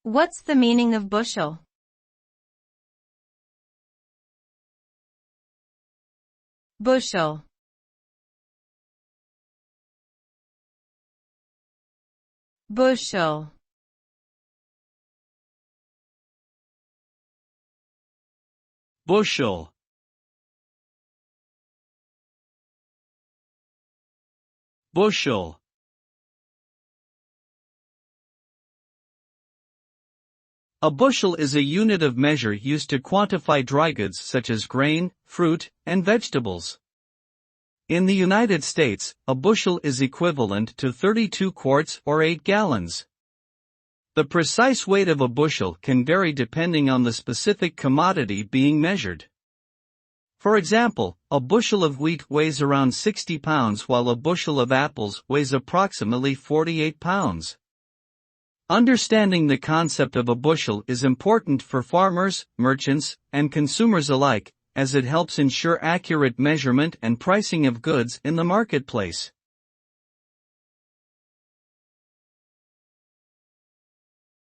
What's the meaning of bushel? Bushel. Bushel. Bushel. Bushel. A bushel is a unit of measure used to quantify dry goods such as grain, fruit, and vegetables. In the United States, a bushel is equivalent to 32 quarts or 8 gallons. The precise weight of a bushel can vary depending on the specific commodity being measured. For example, a bushel of wheat weighs around 60 pounds while a bushel of apples weighs approximately 48 pounds. Understanding the concept of a bushel is important for farmers, merchants, and consumers alike, as it helps ensure accurate measurement and pricing of goods in the marketplace.